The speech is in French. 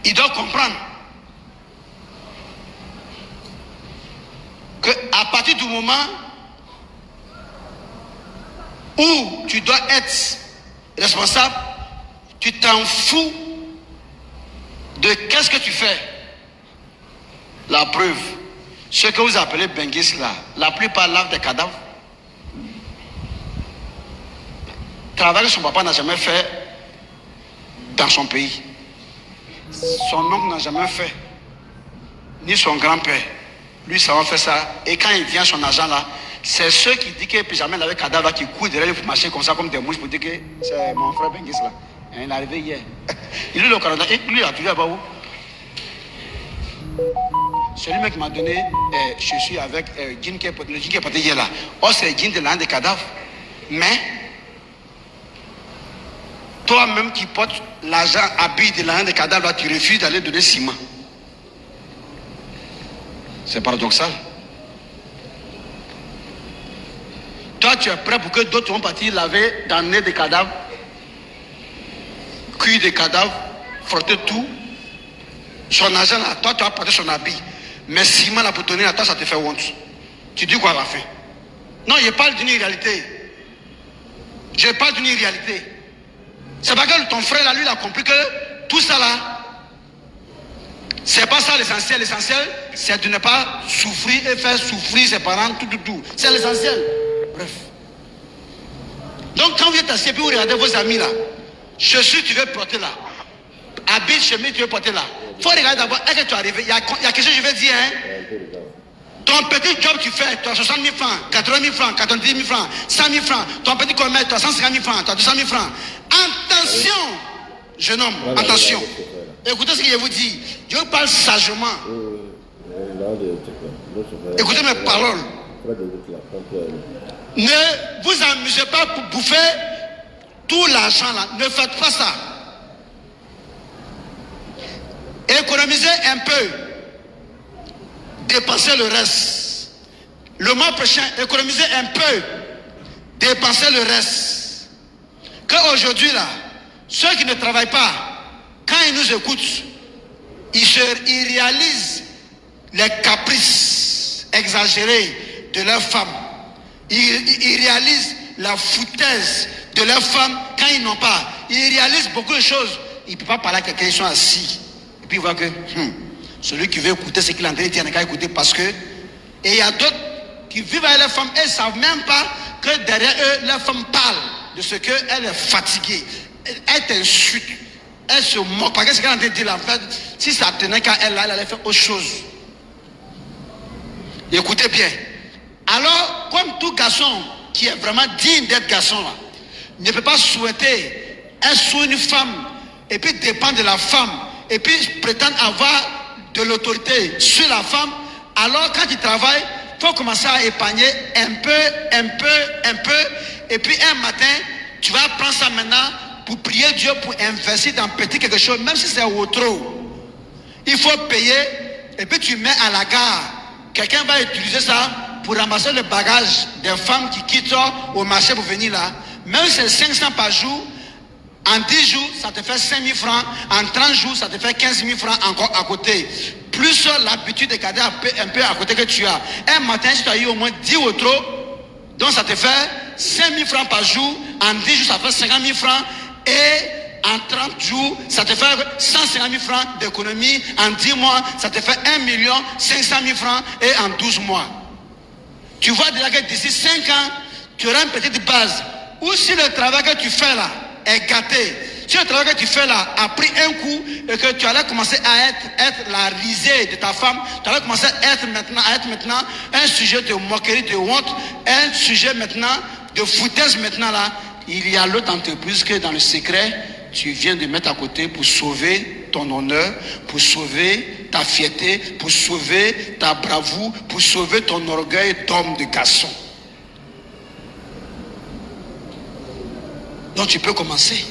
il doit comprendre qu'à partir du moment où tu dois être responsable, tu t'en fous de qu'est-ce que tu fais. La preuve, ce que vous appelez benguis là, la plupart lavent des cadavres. Travail que son papa n'a jamais fait dans son pays. Son oncle n'a jamais fait, ni son grand-père. Lui, ça va faire ça. Et quand il vient son argent là, c'est ceux qui disent qu'il ne peut jamais laver cadavre qui courent derrière pour marcher comme ça, comme des mouches, pour dire que c'est mon frère Benguis là. Il est arrivé hier. Il est au Canada. Et lui, il a toujours là-bas où? C'est lui-même qui m'a donné, je suis avec le jean qui est porté hier là. Oh, c'est le jean de l'un des cadavres. Mais, toi-même qui portes l'argent habillé de l'un des cadavres là, tu refuses d'aller donner ciment. C'est paradoxal. Toi, tu es prêt pour que d'autres vont partir laver dans le nez des cadavres, cuire des cadavres, frotter tout. Son argent là, toi, tu vas porter son habit. Mais ciment là pour donner à toi, ça te fait honte. Tu dis quoi à la fin? Non, je parle d'une réalité. Je parle d'une réalité. C'est pas que ton frère là, lui, il a compris que tout ça là, c'est pas ça l'essentiel. L'essentiel, c'est de ne pas souffrir et faire souffrir ses parents, tout. C'est l'essentiel. Bref. Donc quand vous êtes assis et puis vous regardez vos amis là, chaussures tu veux porter là, habits, chemise tu veux porter là, il faut regarder d'abord, est-ce que tu es arrivé? Il y a quelque chose que je vais dire, hein? Ton petit job tu fais, tu as 60 000 francs, 80 000 francs, 90 000 francs, 100 000 francs, ton petit commerce, tu as 150 000 francs, tu as 200 000 francs. Attention, jeune homme, attention. Écoutez ce que je vous dis, je vous parle sagement. Écoutez mes paroles. Ne vous amusez pas pour bouffer tout l'argent là. Ne faites pas ça. Économisez un peu. Dépensez le reste. Le mois prochain, économisez un peu. Dépensez le reste. Qu'aujourd'hui là, ceux qui ne travaillent pas, quand ils nous écoutent, ils réalisent les caprices exagérés de leurs femmes. Ils réalisent la foutaise de leurs femmes quand ils n'ont pas. Ils réalisent beaucoup de choses. Ils ne peuvent pas parler à quelqu'un, ils sont assis. Et puis ils voient que celui qui veut écouter ce qu'il est en train de dire, il n'a qu'à écouter parce que. Et il y a d'autres qui vivent avec leurs femmes et ne savent même pas que derrière eux, leur femme parle de ce qu'elle est fatiguée. Elle t'insulte. Elle se moque. Parce que ce qu'elle est en train de dire, en fait, si ça tenait qu'à elle, elle allait faire autre chose. Écoutez bien. Alors, comme tout garçon qui est vraiment digne d'être garçon, là, ne peut pas souhaiter être sous une femme et puis dépendre de la femme et puis prétendre avoir de l'autorité sur la femme, alors quand il travaille, il faut commencer à épargner un peu, et puis un matin, tu vas prendre ça maintenant pour prier Dieu pour investir dans petit quelque chose, même si c'est au trop. Il faut payer et puis tu mets à la gare. Quelqu'un va utiliser ça pour ramasser le bagage des femmes qui quittent au marché pour venir là. Même si c'est 500 par jour, en 10 jours, ça te fait 5 000 francs. En 30 jours, ça te fait 15 000 francs encore à côté. Plus l'habitude de garder un peu à côté que tu as. Un matin, si tu as eu au moins 10 ou trop, donc ça te fait 5 000 francs par jour. En 10 jours, ça fait 50 000 francs. Et en 30 jours, ça te fait 150 000 francs d'économie. En 10 mois, ça te fait 1 500 000 francs. Et en 12 mois. Tu vois déjà que d'ici 5 ans, tu auras une petite base. Ou si le travail que tu fais là est gâté, si le travail que tu fais là a pris un coup et que tu allais commencer à être la risée de ta femme, tu allais commencer à être maintenant un sujet de moquerie, de honte, un sujet maintenant de foutaise maintenant là, il y a l'autre entreprise que dans le secret, tu viens de mettre à côté pour sauver ton honneur, pour sauver ta fierté, pour sauver ta bravoure, pour sauver ton orgueil d'homme de garçon. Donc tu peux commencer.